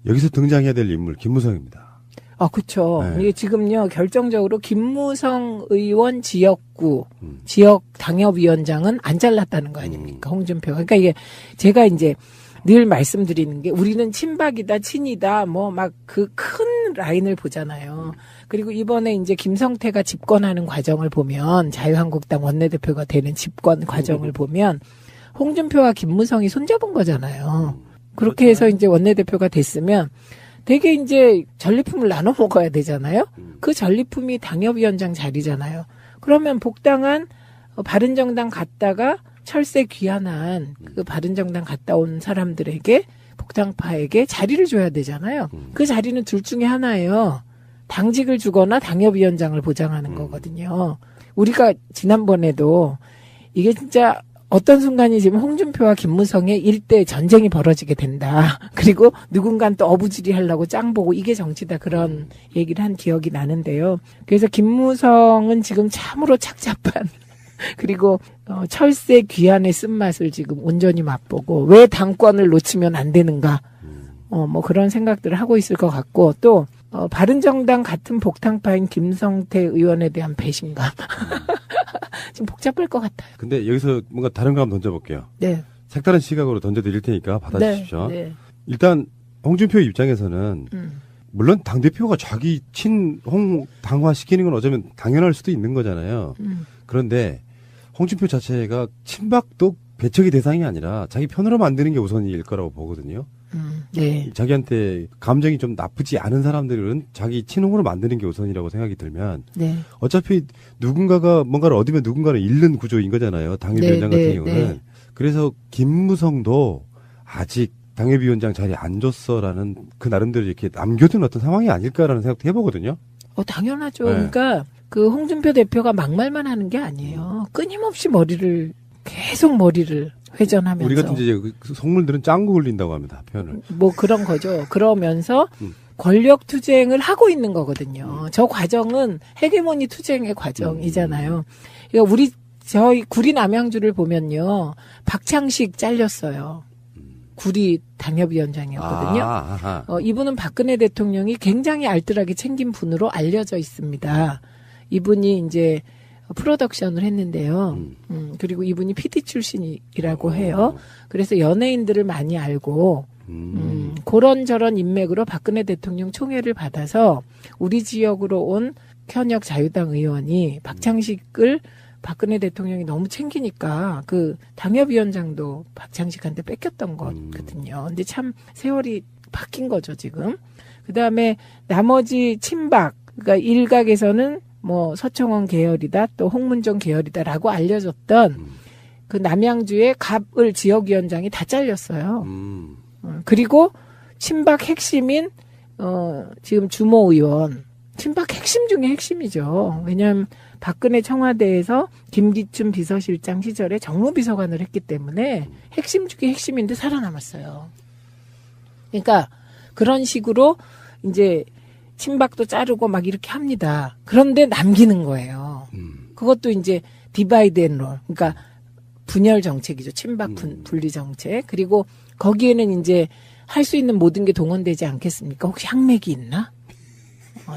여기서 등장해야 될 인물 김무성입니다. 그렇죠. 네. 이게 지금요 결정적으로 김무성 의원 지역구 지역 당협위원장은 안 잘랐다는 거 아닙니까? 홍준표. 그러니까 이게 제가 이제 늘 말씀드리는 게 우리는 친박이다, 친이다, 뭐 막 그 큰 라인을 보잖아요. 그리고 이번에 이제 김성태가 집권하는 과정을 보면 자유한국당 원내대표가 되는 집권 과정을 보면 홍준표와 김무성이 손잡은 거잖아요. 그렇게 해서 이제 원내대표가 됐으면 되게 이제 전리품을 나눠 먹어야 되잖아요. 그 전리품이 당협위원장 자리잖아요. 그러면 복당한 바른정당 갔다가 철새 귀환한 그 바른정당 갔다 온 사람들에게 복당파에게 자리를 줘야 되잖아요. 그 자리는 둘 중에 하나예요. 당직을 주거나 당협위원장을 보장하는 거거든요. 우리가 지난번에도 이게 진짜 어떤 순간이지만 홍준표와 김무성의 일대 전쟁이 벌어지게 된다. 그리고 누군가는 또 어부지리 하려고 짱 보고 이게 정치다 그런 얘기를 한 기억이 나는데요. 그래서 김무성은 지금 참으로 착잡한 그리고 철새 귀환의 쓴맛을 지금 온전히 맛보고 왜 당권을 놓치면 안 되는가 뭐 그런 생각들을 하고 있을 것 같고 또 바른정당 같은 복당파인 김성태 의원에 대한 배신감 지금 복잡할 것 같아요. 근데 여기서 뭔가 다른 거 한번 던져볼게요. 네. 색다른 시각으로 던져드릴 테니까 받아주십시오. 네, 네. 일단 홍준표 입장에서는 물론 당대표가 자기 친홍 당화시키는 건 어쩌면 당연할 수도 있는 거잖아요. 그런데 홍준표 자체가 친박도 배척의 대상이 아니라 자기 편으로 만드는 게 우선일 거라고 보거든요. 네. 자기한테 감정이 좀 나쁘지 않은 사람들은 자기 친홍으로 만드는 게 우선이라고 생각이 들면 네. 어차피 누군가가 뭔가를 얻으면 누군가는 잃는 구조인 거잖아요. 당협위원장 네, 같은 네, 경우는. 네. 그래서 김무성도 아직 당협위원장 자리 안 줬어라는 그 나름대로 이렇게 남겨둔 어떤 상황이 아닐까라는 생각도 해보거든요. 당연하죠. 네. 그러니까 그 홍준표 대표가 막말만 하는 게 아니에요. 끊임없이 계속 머리를 회전하면서. 우리 같은 이제 그 속물들은 짱구 굴린다고 합니다. 표현을. 뭐 그런 거죠. 그러면서 권력 투쟁을 하고 있는 거거든요. 저 과정은 헤게모니 투쟁의 과정이잖아요. 그러니까 저희 구리 남양주를 보면요. 박창식 잘렸어요. 구리 당협위원장이었거든요. 이분은 박근혜 대통령이 굉장히 알뜰하게 챙긴 분으로 알려져 있습니다. 이분이 이제 프로덕션을 했는데요. 그리고 이분이 PD 출신이라고 해요. 그래서 연예인들을 많이 알고 그런저런 인맥으로 박근혜 대통령 총애를 받아서 우리 지역으로 온 현역 자유당 의원이 박창식을 박근혜 대통령이 너무 챙기니까 그 당협위원장도 박창식한테 뺏겼던 거거든요. 근데 참 세월이 바뀐 거죠, 지금. 그다음에 나머지 친박, 그러니까 일각에서는 뭐 서청원 계열이다, 또 홍문종 계열이다라고 알려졌던 그 남양주의 갑을 지역위원장이 다 잘렸어요. 그리고 친박 핵심인 지금 주모 의원, 친박 핵심 중에 핵심이죠. 왜냐하면 박근혜 청와대에서 김기춘 비서실장 시절에 정무비서관을 했기 때문에 핵심 중에 핵심인데 살아남았어요. 그러니까 그런 식으로 이제 친박도 자르고 막 이렇게 합니다. 그런데 남기는 거예요. 그것도 이제 디바이드 앤 롤. 그러니까 분열 정책이죠. 친박 분리 정책. 그리고 거기에는 이제 할 수 있는 모든 게 동원되지 않겠습니까? 혹시 학맥이 있나?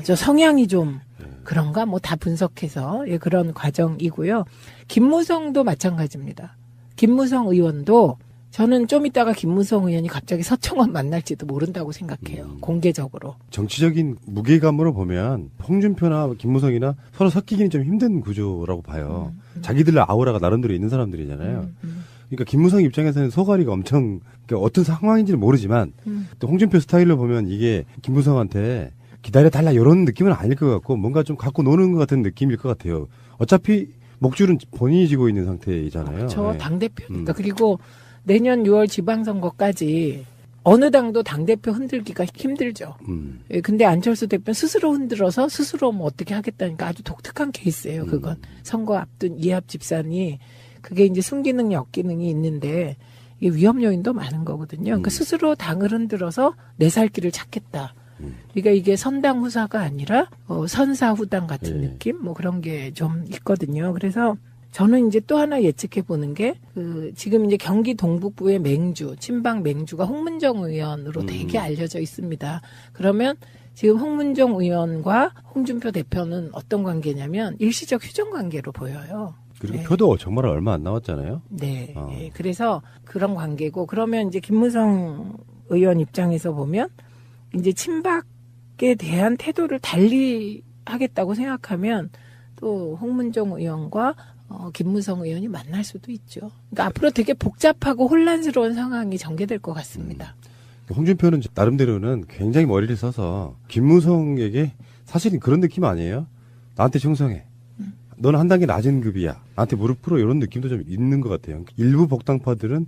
저 성향이 좀 그런가? 뭐 다 분석해서 그런 과정이고요. 김무성도 마찬가지입니다. 김무성 의원도 저는 좀 이따가 김무성 의원이 갑자기 서청원 만날지도 모른다고 생각해요. 공개적으로. 정치적인 무게감으로 보면 홍준표나 김무성이나 서로 섞이기는 좀 힘든 구조라고 봐요. 자기들 아우라가 나름대로 있는 사람들이잖아요. 그러니까 김무성 입장에서는 소가리가 엄청 그러니까 어떤 상황인지는 모르지만 또 홍준표 스타일로 보면 이게 김무성한테 기다려달라 이런 느낌은 아닐 것 같고 뭔가 좀 갖고 노는 것 같은 느낌일 것 같아요. 어차피 목줄은 본인이 지고 있는 상태이잖아요. 그렇죠. 네. 당대표니까. 그리고 내년 6월 지방선거까지 어느 당도 당대표 흔들기가 힘들죠. 근데 안철수 대표는 스스로 흔들어서 스스로 뭐 어떻게 하겠다니까 아주 독특한 케이스예요. 그건. 선거 앞둔 이합 집산이 그게 이제 순기능 역기능이 있는데 이게 위험 요인도 많은 거거든요. 그러니까 스스로 당을 흔들어서 내 살 길을 찾겠다. 그러니까 이게 선당 후사가 아니라 선사 후당 같은 느낌 뭐 그런 게 좀 있거든요. 그래서 저는 이제 또 하나 예측해 보는 게, 지금 이제 경기 동북부의 맹주, 친박 맹주가 홍문정 의원으로 되게 알려져 있습니다. 그러면 지금 홍문정 의원과 홍준표 대표는 어떤 관계냐면 일시적 휴전 관계로 보여요. 그리고 네. 표도 정말 얼마 안 남았잖아요. 네. 네. 그래서 그런 관계고, 그러면 이제 김무성 의원 입장에서 보면 이제 친박에 대한 태도를 달리 하겠다고 생각하면 또 홍문정 의원과 김무성 의원이 만날 수도 있죠. 그러니까 앞으로 되게 복잡하고 혼란스러운 상황이 전개될 것 같습니다. 홍준표는 나름대로는 굉장히 머리를 써서 김무성에게 사실은 그런 느낌 아니에요? 나한테 충성해. 너는 한 단계 낮은 급이야. 나한테 무릎 꿇어. 이런 느낌도 좀 있는 것 같아요. 일부 복당파들은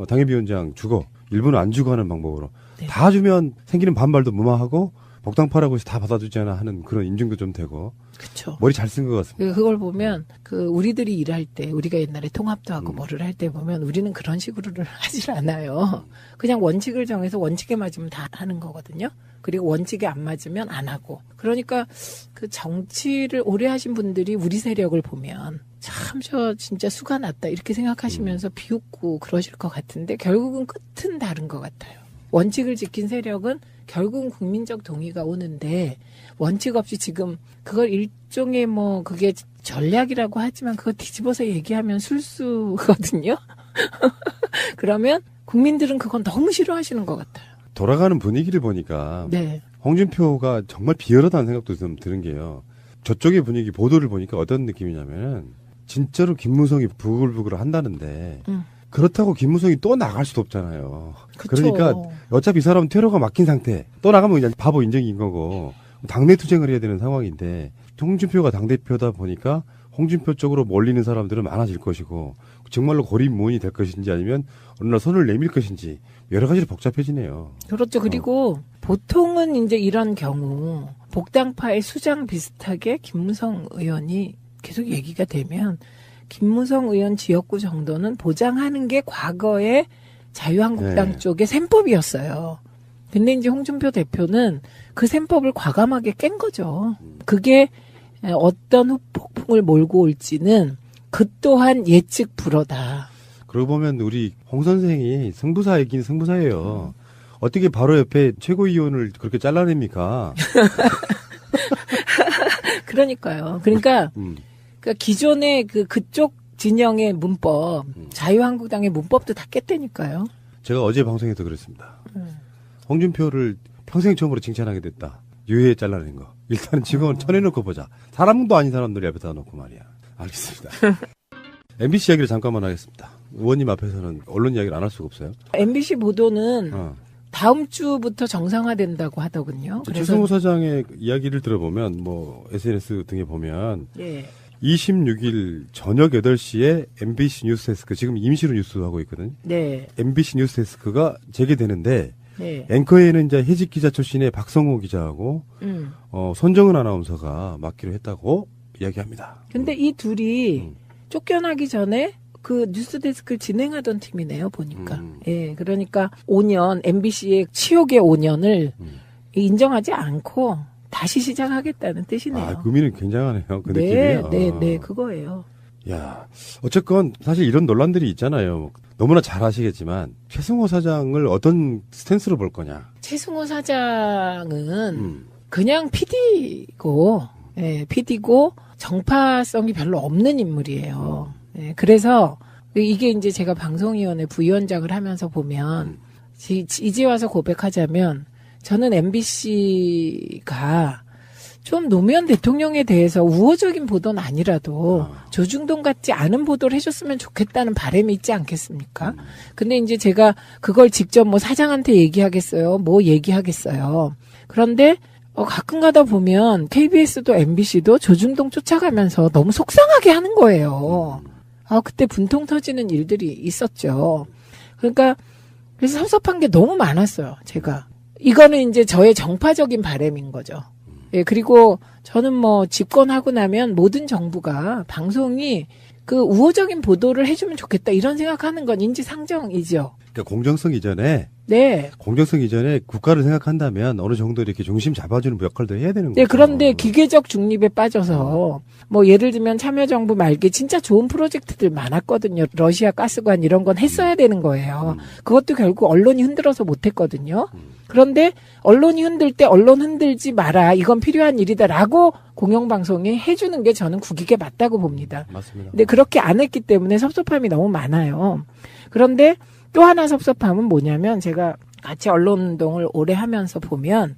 당협위원장 주고 일부는 안 주고 하는 방법으로 네. 다 주면 생기는 반발도 무마하고 복당파라고 해서 다 받아주지 않아 하는 그런 인증도 좀 되고. 그렇죠. 머리 잘 쓴 것 같습니다. 그걸 보면 우리들이 일할 때, 우리가 옛날에 통합도 하고 뭐를 할 때 보면 우리는 그런 식으로를 하질 않아요. 그냥 원칙을 정해서 원칙에 맞으면 다 하는 거거든요. 그리고 원칙에 안 맞으면 안 하고. 그러니까 그 정치를 오래 하신 분들이 우리 세력을 보면 참 저 진짜 수가 났다 이렇게 생각하시면서 비웃고 그러실 것 같은데 결국은 끝은 다른 것 같아요. 원칙을 지킨 세력은 결국은 국민적 동의가 오는데 원칙 없이 지금 그걸 일종의 뭐 그게 전략이라고 하지만 그거 뒤집어서 얘기하면 술수거든요. 그러면 국민들은 그건 너무 싫어하시는 것 같아요. 돌아가는 분위기를 보니까 네. 홍준표가 정말 비열하다는 생각도 좀 드는 게요. 저쪽의 분위기 보도를 보니까 어떤 느낌이냐면 진짜로 김무성이 부글부글 한다는데 그렇다고 김무성이 또 나갈 수도 없잖아요. 그쵸. 그러니까 어차피 이 사람은 퇴로가 막힌 상태. 또 나가면 그냥 바보 인정인 거고 당내 투쟁을 해야 되는 상황인데 홍준표가 당대표다 보니까 홍준표 쪽으로 몰리는 사람들은 많아질 것이고 정말로 고립무원이 될 것인지 아니면 어느 날 손을 내밀 것인지 여러 가지로 복잡해지네요. 그렇죠. 그리고 보통은 이제 이런 경우 복당파의 수장 비슷하게 김무성 의원이 계속 얘기가 되면 김무성 의원 지역구 정도는 보장하는 게 과거에 자유한국당 네. 쪽의 셈법이었어요. 근데 이제 홍준표 대표는 그 셈법을 과감하게 깬 거죠. 그게 어떤 후폭풍을 몰고 올지는 그 또한 예측 불허다. 그러고 보면 우리 홍 선생이 승부사이긴 승부사예요. 어떻게 바로 옆에 최고위원을 그렇게 잘라냅니까? 그러니까요. 그러니까 기존의 그쪽 진영의 문법, 자유한국당의 문법도 다 깼다니까요. 제가 어제 방송에서 그랬습니다. 홍준표를 평생 처음으로 칭찬하게 됐다. 유해에 잘라낸 거. 일단은 직원을 쳐내놓고 보자. 사람도 아닌 사람들 옆에다 놓고 말이야. 알겠습니다. MBC 이야기를 잠깐만 하겠습니다. 의원님 앞에서는 언론 이야기를 안 할 수가 없어요. MBC 보도는 다음 주부터 정상화된다고 하더군요. 최승호 사장의 이야기를 들어보면 뭐 SNS 등에 보면 예. 26일 저녁 8시에 MBC 뉴스데스크 지금 임시로 뉴스하고 있거든요. 네. MBC 뉴스데스크가 재개되는데 네. 앵커에는 이제 해직 기자 출신의 박성호 기자하고 손정은 아나운서가 맡기로 했다고 이야기합니다. 근데 이 둘이 쫓겨나기 전에 그 뉴스데스크를 진행하던 팀이네요, 보니까. 예, 그러니까 5년, MBC의 치욕의 5년을 인정하지 않고 다시 시작하겠다는 뜻이네요. 아, 그 의미는 굉장하네요. 그 네, 느낌이요. 네, 그거예요. 야, 어쨌건 사실 이런 논란들이 있잖아요. 너무나 잘 아시겠지만 최승호 사장을 어떤 스탠스로 볼 거냐. 최승호 사장은 그냥 PD고, 예, PD고 정파성이 별로 없는 인물이에요. 예, 그래서 이게 이제 제가 방송위원회 부위원장을 하면서 보면 이제 와서 고백하자면 저는 MBC가 좀 노무현 대통령에 대해서 우호적인 보도는 아니라도 조중동 같지 않은 보도를 해줬으면 좋겠다는 바람이 있지 않겠습니까? 근데 이제 제가 그걸 직접 뭐 사장한테 얘기하겠어요? 뭐 얘기하겠어요? 그런데 가끔 가다 보면 KBS도 MBC도 조중동 쫓아가면서 너무 속상하게 하는 거예요. 그때 분통 터지는 일들이 있었죠. 그러니까 그래서 섭섭한 게 너무 많았어요. 제가. 이거는 이제 저의 정파적인 바람인 거죠. 예, 그리고 저는 뭐 집권하고 나면 모든 정부가 방송이 그 우호적인 보도를 해주면 좋겠다 이런 생각하는 건 인지상정이죠. 그러니까 공정성 이전에 네. 국가를 생각한다면 어느 정도 이렇게 중심 잡아주는 역할도 해야 되는 거죠. 네, 그런데 기계적 중립에 빠져서 뭐 예를 들면 참여정부 말기 진짜 좋은 프로젝트들 많았거든요. 러시아 가스관 이런 건 했어야 되는 거예요. 그것도 결국 언론이 흔들어서 못했거든요. 그런데 언론이 흔들 때 언론 흔들지 마라. 이건 필요한 일이다라고 공영방송이 해주는 게 저는 국익에 맞다고 봅니다. 맞습니다. 근데 그렇게 안 했기 때문에 섭섭함이 너무 많아요. 그런데 또 하나 섭섭함은 뭐냐면 제가 같이 언론운동을 오래 하면서 보면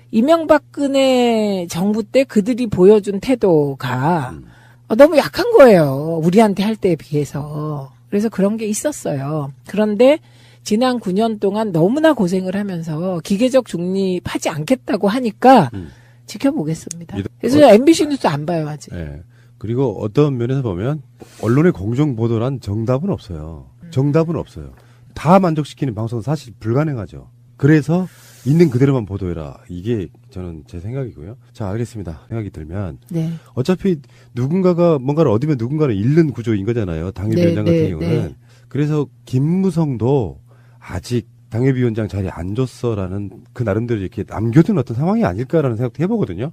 이명박근혜 정부 때 그들이 보여준 태도가 너무 약한 거예요. 우리한테 할 때에 비해서. 그래서 그런 게 있었어요. 그런데 지난 9년 동안 너무나 고생을 하면서 기계적 중립하지 않겠다고 하니까 지켜보겠습니다. 그래서 MBC 뉴스 안 봐요, 아직. 네. 그리고 어떤 면에서 보면 언론의 공정 보도란 정답은 없어요. 정답은 없어요. 다 만족시키는 방송은 사실 불가능하죠. 그래서 있는 그대로만 보도해라. 이게 저는 제 생각이고요. 자, 알겠습니다. 생각이 들면 네. 어차피 누군가가 뭔가를 얻으면 누군가는 잃는 구조인 거잖아요. 당협위원장 같은 경우는. 네. 그래서 김무성도 아직 당협위원장 자리에 안 줬어라는 그 나름대로 이렇게 남겨둔 어떤 상황이 아닐까라는 생각도 해보거든요.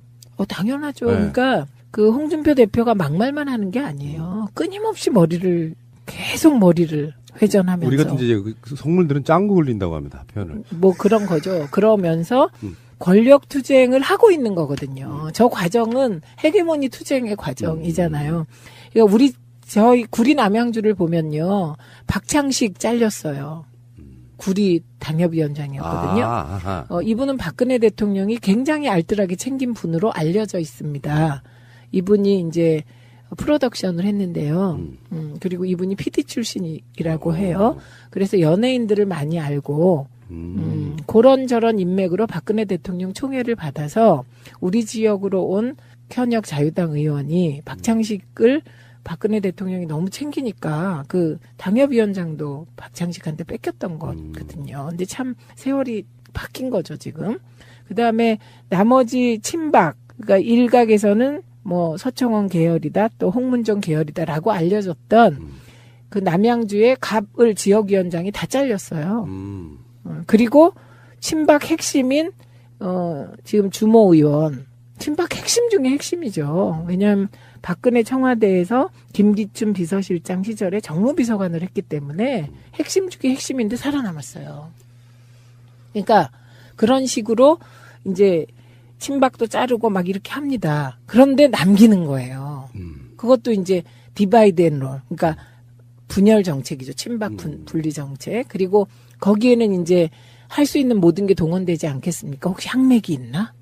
당연하죠. 네. 그러니까 그 홍준표 대표가 막말만 하는 게 아니에요. 끊임없이 계속 머리를 회전하면서. 우리 같은 이제 그 속물들은 짱구 굴린다고 합니다. 표현을. 뭐 그런 거죠. 그러면서 권력 투쟁을 하고 있는 거거든요. 저 과정은 헤게모니 투쟁의 과정이잖아요. 그러니까 저희 구리 남양주를 보면요. 박창식 잘렸어요. 구리 당협위원장이었거든요. 이분은 박근혜 대통령이 굉장히 알뜰하게 챙긴 분으로 알려져 있습니다. 이분이 이제 프로덕션을 했는데요. 그리고 이분이 PD 출신이라고 해요. 그래서 연예인들을 많이 알고 그런저런 인맥으로 박근혜 대통령 총애를 받아서 우리 지역으로 온 현역 자유당 의원이 박창식을 박근혜 대통령이 너무 챙기니까 그 당협위원장도 박창식한테 뺏겼던 거거든요. 근데 참 세월이 바뀐 거죠, 지금. 그다음에 나머지 친박, 그러니까 일각에서는 뭐 서청원 계열이다, 또 홍문종 계열이다라고 알려졌던 그 남양주의 갑을 지역위원장이 다 잘렸어요. 그리고 친박 핵심인 지금 주모 의원, 친박 핵심 중에 핵심이죠. 왜냐하면 박근혜 청와대에서 김기춘 비서실장 시절에 정무비서관을 했기 때문에 핵심 중에 핵심인데 살아남았어요. 그러니까 그런 식으로 이제 친박도 자르고 막 이렇게 합니다. 그런데 남기는 거예요. 그것도 이제 디바이드 앤 롤. 그러니까 분열 정책이죠. 친박 분리 정책. 그리고 거기에는 이제 할 수 있는 모든 게 동원되지 않겠습니까? 혹시 항맥이 있나?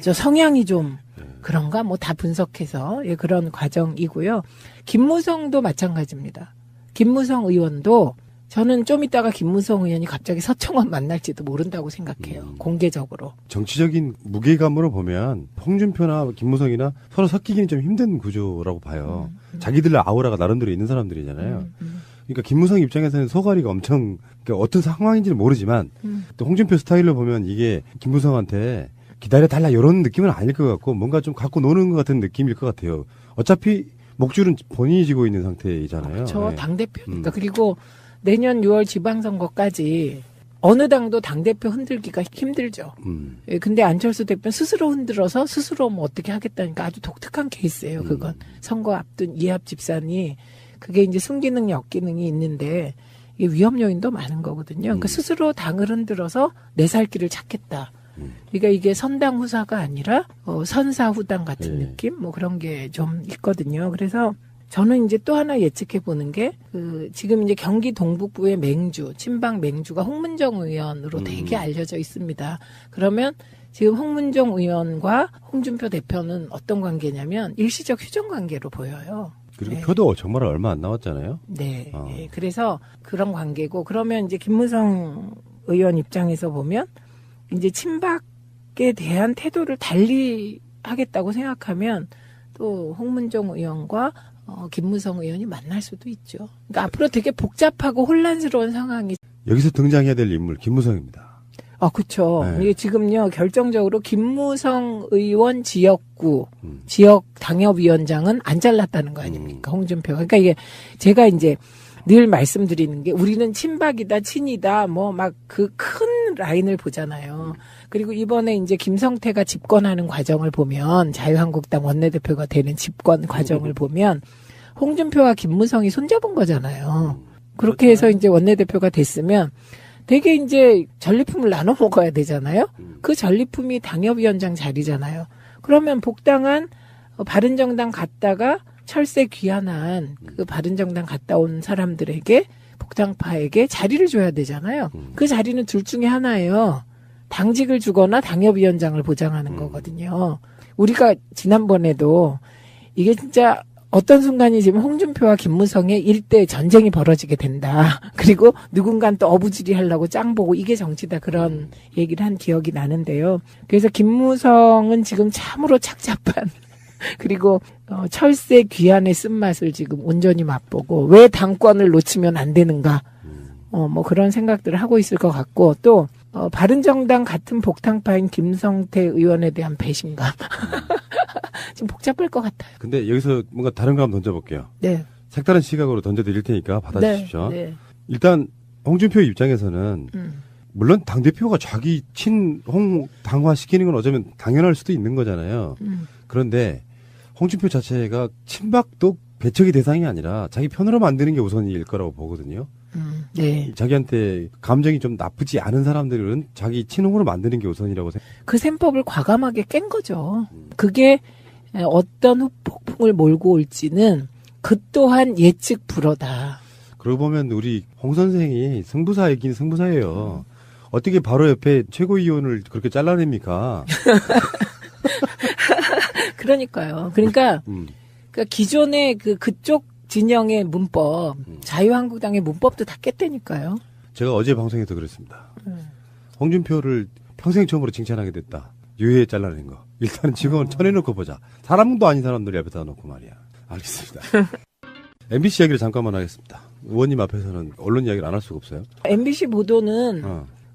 저 성향이 좀 그런가? 뭐 다 분석해서 그런 과정이고요. 김무성도 마찬가지입니다. 김무성 의원도 저는 좀 이따가 김무성 의원이 갑자기 서청원 만날지도 모른다고 생각해요. 공개적으로. 정치적인 무게감으로 보면 홍준표나 김무성이나 서로 섞이기는 좀 힘든 구조라고 봐요. 자기들 아우라가 나름대로 있는 사람들이잖아요. 그러니까 김무성 입장에서는 소가리가 엄청 그러니까 어떤 상황인지는 모르지만 또 홍준표 스타일로 보면 이게 김무성한테 기다려달라 이런 느낌은 아닐 것 같고 뭔가 좀 갖고 노는 것 같은 느낌일 것 같아요. 어차피 목줄은 본인이 지고 있는 상태이잖아요. 저 당대표니까. 그리고 내년 6월 지방선거까지 어느 당도 당대표 흔들기가 힘들죠. 근데 안철수 대표는 스스로 흔들어서 스스로 뭐 어떻게 하겠다니까 아주 독특한 케이스예요. 그건. 선거 앞둔 이합 집산이 그게 이제 순기능, 역기능이 있는데 이게 위험 요인도 많은 거거든요. 그러니까 스스로 당을 흔들어서 내 살 길을 찾겠다. 그러니까 이게 선당 후사가 아니라 선사 후당 같은 느낌 뭐 그런 게 좀 있거든요. 그래서 저는 이제 또 하나 예측해 보는 게 지금 이제 경기 동북부의 맹주, 친박 맹주가 홍문종 의원으로 되게 알려져 있습니다. 그러면 지금 홍문종 의원과 홍준표 대표는 어떤 관계냐면 일시적 휴전 관계로 보여요. 그리고 표도 정말 얼마 안 나왔잖아요. 네. 네. 그래서 그런 관계고 그러면 이제 김무성 의원 입장에서 보면 이제 친박에 대한 태도를 달리 하겠다고 생각하면 또 홍문종 의원과 김무성 의원이 만날 수도 있죠. 그러니까 앞으로 되게 복잡하고 혼란스러운 상황이 여기서 등장해야 될 인물 김무성입니다. 아, 그쵸. 네. 이게 지금요, 결정적으로 김무성 의원 지역구, 지역 당협위원장은 안 잘랐다는 거 아닙니까? 홍준표가. 그러니까 이게 제가 이제 늘 말씀드리는 게 우리는 친박이다, 친이다, 뭐 막 그 큰 라인을 보잖아요. 그리고 이번에 이제 김성태가 집권하는 과정을 보면 자유한국당 원내대표가 되는 집권 과정을 보면 홍준표와 김무성이 손잡은 거잖아요. 그렇게 해서 이제 원내대표가 됐으면 되게 이제 전리품을 나눠 먹어야 되잖아요. 그 전리품이 당협위원장 자리잖아요. 그러면 복당한 바른정당 갔다가 철새 귀환한 그 바른정당 갔다 온 사람들에게 복당파에게 자리를 줘야 되잖아요. 그 자리는 둘 중에 하나예요. 당직을 주거나 당협위원장을 보장하는 거거든요. 우리가 지난번에도 이게 진짜 어떤 순간이지만 홍준표와 김무성의 일대 전쟁이 벌어지게 된다. 그리고 누군가는 또 어부지리 하려고 짱 보고 이게 정치다 그런 얘기를 한 기억이 나는데요. 그래서 김무성은 지금 참으로 착잡한 그리고 철새 귀환의 쓴맛을 지금 온전히 맛보고 왜 당권을 놓치면 안 되는가 뭐 그런 생각들을 하고 있을 것 같고 또 바른정당 같은 복당파인 김성태 의원에 대한 배신감 지금 복잡할 것 같아요. 근데 여기서 뭔가 다른 거 한번 던져볼게요. 네. 색다른 시각으로 던져드릴 테니까 받아주십시오. 네. 네. 일단 홍준표 입장에서는 물론 당대표가 자기 친홍 당화시키는 건 어쩌면 당연할 수도 있는 거잖아요. 그런데 홍준표 자체가 친박도 배척의 대상이 아니라 자기 편으로 만드는 게 우선일 거라고 보거든요. 네. 자기한테 감정이 좀 나쁘지 않은 사람들은 자기 친홍으로 만드는 게 우선이라고 생각해요. 그 셈법을 과감하게 깬 거죠. 그게 어떤 폭풍을 몰고 올지는 그 또한 예측 불허다. 그러고 보면 우리 홍 선생이 승부사이긴 승부사예요. 어떻게 바로 옆에 최고위원을 그렇게 잘라냅니까? 그러니까요. 그러니까 기존의 그쪽 진영의 문법, 자유한국당의 문법도 다 깼다니까요. 제가 어제 방송에서 그랬습니다. 홍준표를 평생 처음으로 칭찬하게 됐다. 유해에 잘라낸 거. 일단은 지금은 쳐내놓고 보자. 사람도 아닌 사람들 옆에다 놓고 말이야. 알겠습니다. MBC 이야기를 잠깐만 하겠습니다. 의원님 앞에서는 언론 이야기를 안 할 수가 없어요. MBC 보도는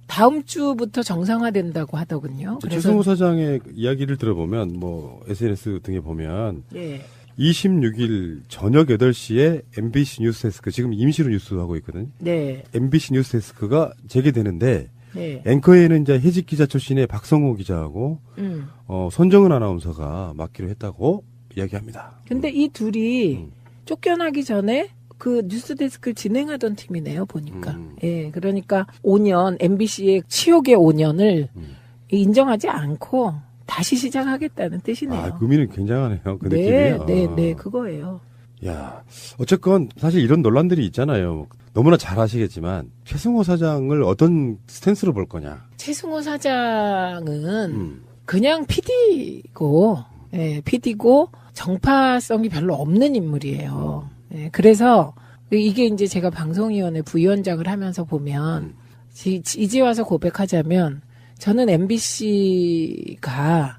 다음 주부터 정상화된다고 하더군요. 최승호 사장의 이야기를 들어보면 뭐 SNS 등에 보면 예. 26일 저녁 8시에 MBC 뉴스데스크 지금 임시로 뉴스하고 있거든요. 네. MBC 뉴스데스크가 재개되는데 네. 앵커에는 이제 해직 기자 출신의 박성호 기자하고 손정은 아나운서가 맡기로 했다고 이야기합니다. 근데 이 둘이 쫓겨나기 전에 그 뉴스데스크를 진행하던 팀이네요, 보니까. 예, 그러니까 5년, MBC의 치욕의 5년을 인정하지 않고 다시 시작하겠다는 뜻이네요. 아, 의미는 굉장하네요. 그 네, 느낌이요. 네, 그거예요. 야, 어쨌건 사실 이런 논란들이 있잖아요. 너무나 잘 아시겠지만 최승호 사장을 어떤 스탠스로 볼 거냐. 최승호 사장은 그냥 PD고, 예, PD고 정파성이 별로 없는 인물이에요. 예, 그래서 이게 이제 제가 방송위원회 부위원장을 하면서 보면 이제 와서 고백하자면 저는 MBC가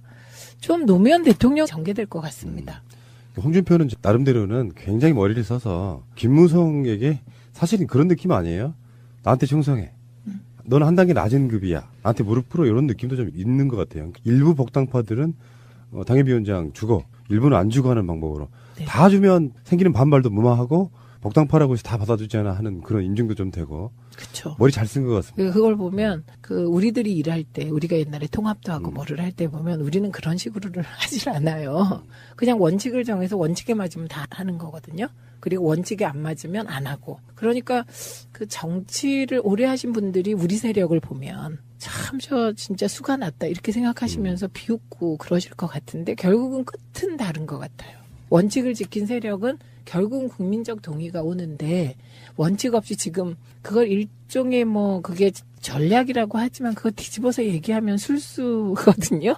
좀 노무현 대통령 전개될 것 같습니다. 홍준표는 나름대로는 굉장히 머리를 써서 김무성에게 사실은 그런 느낌 아니에요? 나한테 충성해. 너는 한 단계 낮은 급이야. 나한테 무릎 꿇어. 이런 느낌도 좀 있는 것 같아요. 일부 복당파들은 당협위원장 주고 일부는 안 주고 하는 방법으로 네. 다 주면 생기는 반발도 무마하고 복당파라고 해서 다 받아주잖아 하는 그런 인증도 좀 되고. 그렇죠. 머리 잘 쓴 것 같습니다. 그걸 보면 우리들이 일할 때 우리가 옛날에 통합도 하고 뭐를 할 때 보면 우리는 그런 식으로를 하질 않아요. 그냥 원칙을 정해서 원칙에 맞으면 다 하는 거거든요. 그리고 원칙에 안 맞으면 안 하고. 그러니까 그 정치를 오래 하신 분들이 우리 세력을 보면 참 저 진짜 수가 났다 이렇게 생각하시면서 비웃고 그러실 것 같은데 결국은 끝은 다른 것 같아요. 원칙을 지킨 세력은 결국은 국민적 동의가 오는데 원칙 없이 지금 그걸 일종의 뭐 그게 전략이라고 하지만 그거 뒤집어서 얘기하면 술수거든요.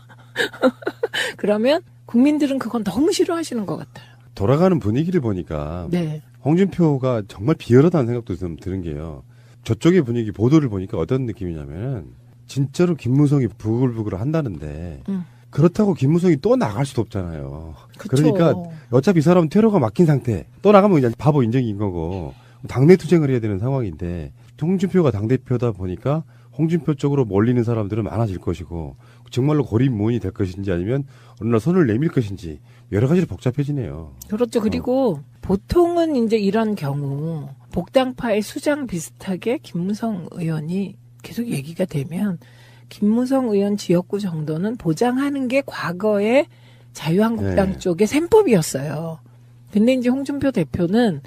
그러면 국민들은 그건 너무 싫어하시는 것 같아요. 돌아가는 분위기를 보니까 네. 홍준표가 정말 비열하다는 생각도 좀 드는 게요. 저쪽의 분위기 보도를 보니까 어떤 느낌이냐면 진짜로 김무성이 부글부글 한다는데 그렇다고 김무성이 또 나갈 수도 없잖아요. 그쵸. 그러니까 어차피 이 사람은 퇴로가 막힌 상태. 또 나가면 그냥 바보 인정인 거고 당내 투쟁을 해야 되는 상황인데 홍준표가 당대표다 보니까 홍준표 쪽으로 몰리는 사람들은 많아질 것이고 정말로 고립무원이 될 것인지 아니면 어느 날 손을 내밀 것인지 여러 가지로 복잡해지네요. 그렇죠. 그리고 보통은 이제 이런 경우 복당파의 수장 비슷하게 김무성 의원이 계속 얘기가 되면 김무성 의원 지역구 정도는 보장하는 게 과거에 자유한국당 네. 쪽의 셈법이었어요. 근데 이제 홍준표 대표는